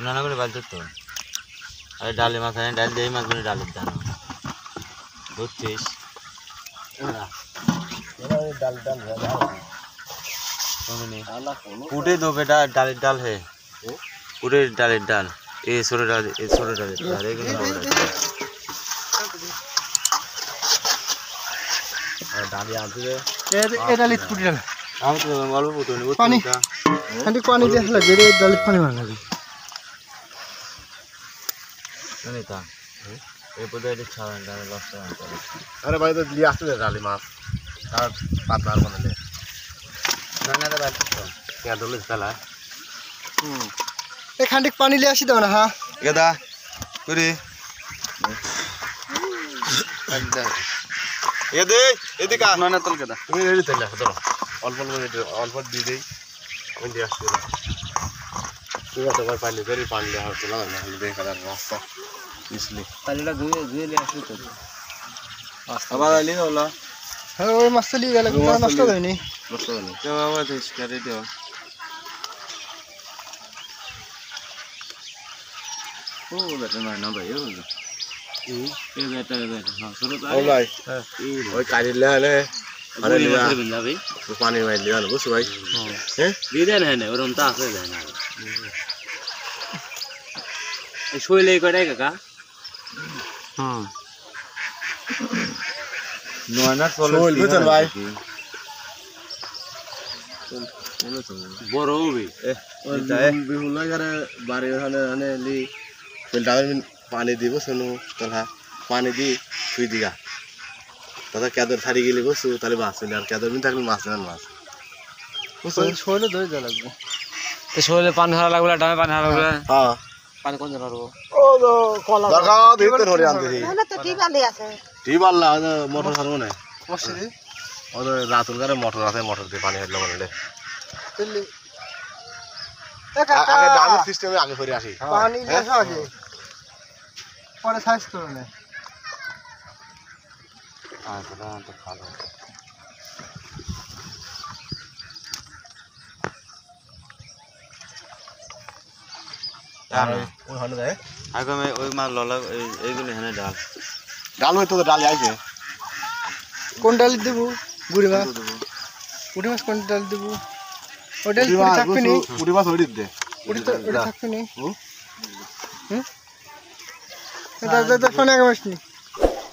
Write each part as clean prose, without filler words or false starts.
নানা করে বাল তো আরে ডালে মাছ আনে ডাল দিয়ে মাছ মানে ডালের দানা বুঝছিস पूरे दो बेटा डालेर डाल है पूरे डालेर डाल ये छोटे डालेर डाल एक डाली आते हैं ये डाली पूरी डाल हम तो वालों को तो नहीं वो पानी हंडी पानी दे लगे रे डाली पानी मारना भी नहीं था ये पता है छावा डाले लॉस्ट अरे भाई तो लिया आते डाली माफ और पात मार बना ले नाना तो बात क्या डोले चला एक हंडी पानी ले आसी दो ना हाँ ये दा पूरी ये दे का नाना तल के दा तुम्हें रेडी चला चलो ऑल दी दे इंडिया से तू तो भाई पानी ले हां चला ना देख रहा रास्ता इसलिए तालीला धुए ले आसी तो अब आली होला हाँ वो मस्त ली गया लेकिन नष्ट हो नहीं नष्ट हो नहीं क्या बात है इसका रेडियो ओ बेटा ना भाई ये बेटा हां सुनो तो ओ भाई ओए काली ले ले अरे ले बिंदा भाई तो पानी में ले लो बस भाई हैं दीदे ने और हम तासे देना ए सोई ले करे का हां नोना सोल चल भाई बोरो भी बिहुला करे बारे हने ली फिल्टर में पानी दीबो सुनु तला पानी दी छुई दिगा तदा क्यादर थारी गेली बसु ताले माछ यार क्यादर में थाकले माछ जान माछ बस छोले दो जा लगबो तो सोले पानी हरा लागला डामे पानी हरा लागला हां पानी कोन जरा रो ओ दो कोला दरगा भीतर हो रे आंदी ना तो ठीक वाले আছে टीबाल ला मोटर सारू ने बसरे और रातुल करे मोटर आथे मोटर दे पानी हेडलो बनले दिल्ली आगे दामी सिस्टम में आगे फरी आसी पानी ले आगे परे साइज तो ने हां तो खा लो ওই হনে যায় আগে मैं ওই মাছ ললা এইগুলো এখানে ডাল ডাল হইতো তো ডালে আইছে কোন ডাল দেব গুড়ি মাছ কোন ডাল দেব ও ডাল পুরি থাকবে নি পুরি মাছ হইদি দে পুরি তো ওটা থাকবে নি দাদা ফোন আগে মাসনি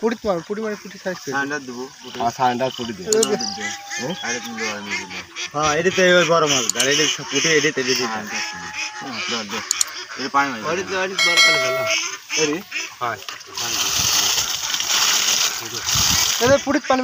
পুরি মানে পুরি সাইজ করে ঠান্ডা দেব আর ঠান্ডা পুরি দে আরে তুমি দেওয়া নি হ্যাঁ এদিকে এবার বড় মাছ গাড়ি পুটে এদিকে দিতে হ্যাঁ দে এটা পানি মাছ ওই বড় করে গেল এরি হ্যাঁ পুরি পানি